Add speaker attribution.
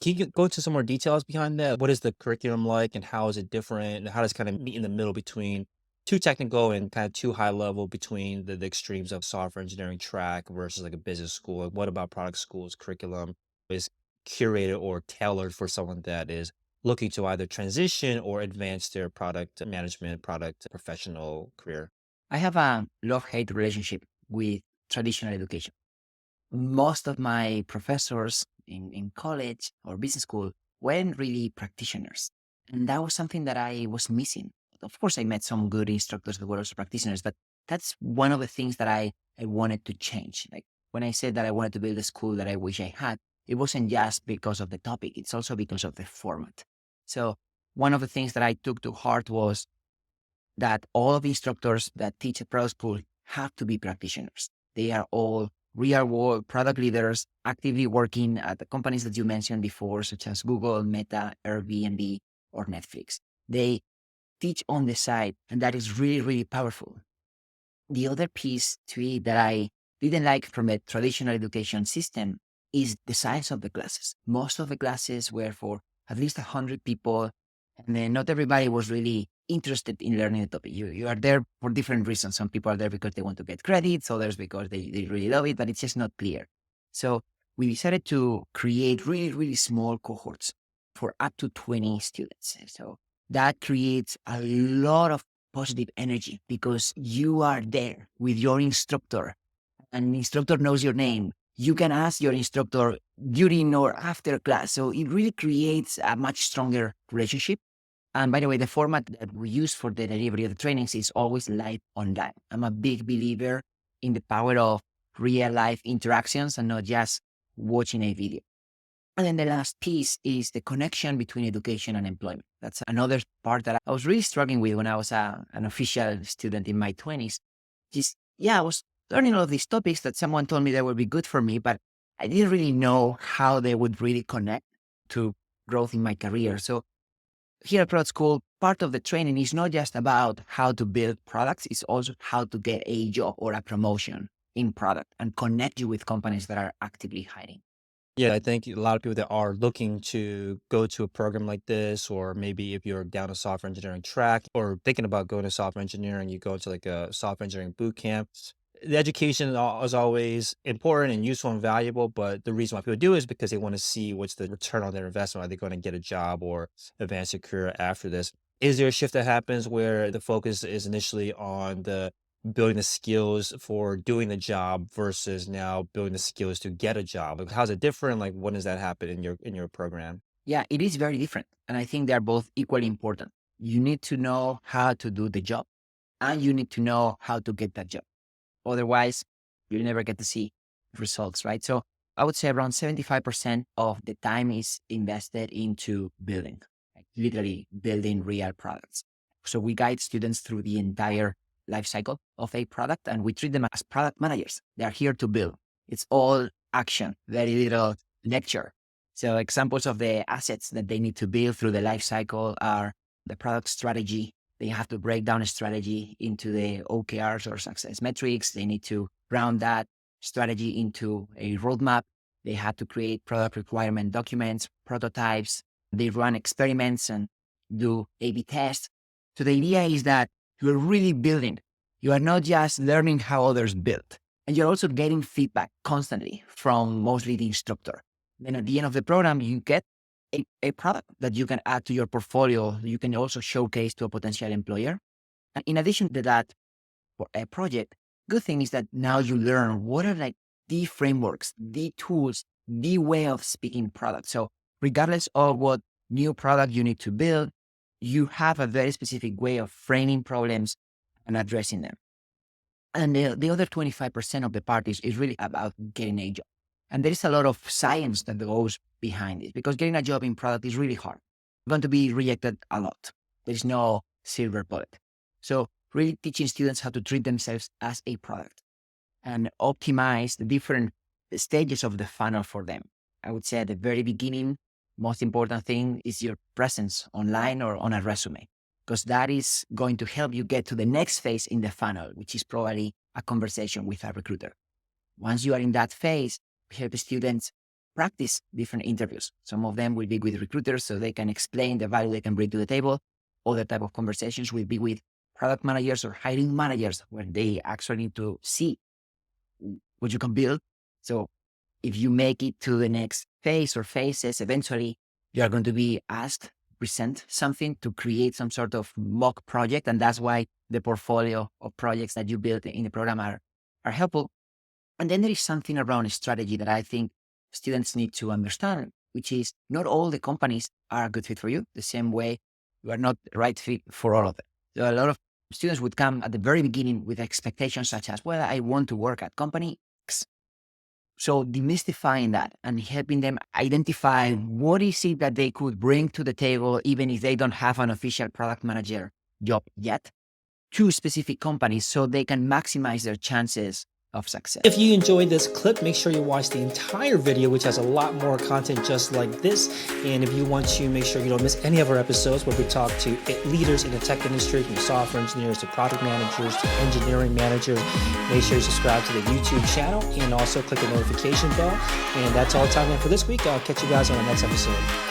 Speaker 1: Can you go into some more details behind that? What is the curriculum like and how is it different? And how does it kind of meet in the middle between too technical and kind of too high level between the extremes of software engineering track versus like a business school? Like what about product schools curriculum is curated or tailored for someone that is looking to either transition or advance their product management, product professional career?
Speaker 2: I have a love-hate relationship with traditional education. Most of my professors in college or business school weren't really practitioners. And that was something that I was missing. Of course, I met some good instructors that were also practitioners, but that's one of the things that I wanted to change. Like when I said that I wanted to build a school that I wish I had, it wasn't just because of the topic, it's also because of the format. So one of the things that I took to heart was that all of the instructors that teach at product school have to be practitioners. They are all real world product leaders actively working at the companies that you mentioned before, such as Google, Meta, Airbnb, or Netflix. They teach on the side, and that is really, really powerful. The other piece to it that I didn't like from a traditional education system is the size of the classes. Most of the classes were for at least 100 people, and then not everybody was really interested in learning the topic. You are there for different reasons. Some people are there because they want to get credits, others because they really love it, but it's just not clear. So we decided to create really, really small cohorts for up to 20 students. So that creates a lot of positive energy because you are there with your instructor and the instructor knows your name. You can ask your instructor during or after class. So it really creates a much stronger relationship. And by the way, the format that we use for the delivery of the trainings is always live online. I'm a big believer in the power of real life interactions and not just watching a video. And then the last piece is the connection between education and employment. That's another part that I was really struggling with when I was an official student in my 20s. Just, yeah, I was learning all of these topics that someone told me that would be good for me, but I didn't really know how they would really connect to growth in my career. So here at Product School, part of the training is not just about how to build products, it's also how to get a job or a promotion in product and connect you with companies that are actively hiring.
Speaker 1: Yeah, I think a lot of people that are looking to go to a program like this, or maybe if you're down a software engineering track or thinking about going to software engineering, you go to like a software engineering boot camp. The education is always important and useful and valuable, but the reason why people do it is because they want to see what's the return on their investment. Are they going to get a job or advance their career after this? Is there a shift that happens where the focus is initially on the building the skills for doing the job versus now building the skills to get a job? Like, how's it different? Like, when does that happen in your program?
Speaker 2: Yeah, it is very different. And I think they're both equally important. You need to know how to do the job and you need to know how to get that job. Otherwise, you'll never get to see results, right? So I would say around 75% of the time is invested into building, like literally building real products. So we guide students through the entire life cycle of a product and we treat them as product managers. They're here to build. It's all action, very little lecture. So examples of the assets that they need to build through the life cycle are the product strategy. They have to break down a strategy into the OKRs or success metrics. They need to round that strategy into a roadmap. They have to create product requirement documents, prototypes. They run experiments and do A/B tests. So the idea is that you're really building. You are not just learning how others build, and you're also getting feedback constantly from mostly the instructor. Then at the end of the program, you get a product that you can add to your portfolio. You can also showcase to a potential employer. And in addition to that, for a project, good thing is that now you learn what are like the frameworks, the tools, the way of speaking product. So regardless of what new product you need to build, you have a very specific way of framing problems and addressing them. And the other 25% of the parties is really about getting a job. And there is a lot of science that goes behind it because getting a job in product is really hard. You're going to be rejected a lot. There's no silver bullet. So really teaching students how to treat themselves as a product and optimize the different stages of the funnel for them. I would say at the very beginning, most important thing is your presence online or on a resume, because that is going to help you get to the next phase in the funnel, which is probably a conversation with a recruiter. Once you are in that phase, we help the students practice different interviews. Some of them will be with recruiters so they can explain the value they can bring to the table. Other type of conversations will be with product managers or hiring managers where they actually need to see what you can build. So if you make it to the next phase or phases, eventually you are going to be asked to present something to create some sort of mock project. And that's why the portfolio of projects that you build in the program are helpful. And then there is something around strategy that I think students need to understand, which is not all the companies are a good fit for you, the same way you are not the right fit for all of them. So a lot of students would come at the very beginning with expectations such as, well, I want to work at company X. So demystifying that and helping them identify what is it that they could bring to the table, even if they don't have an official product manager job yet, to specific companies so they can maximize their chances of success.
Speaker 1: If you enjoyed this clip, make sure you watch the entire video, which has a lot more content just like this. And if you want to make sure you don't miss any of our episodes where we talk to leaders in the tech industry, from software engineers to product managers to engineering managers, make sure you subscribe to the YouTube channel and also click the notification bell. And that's all the time we have for this week. I'll catch you guys on the next episode.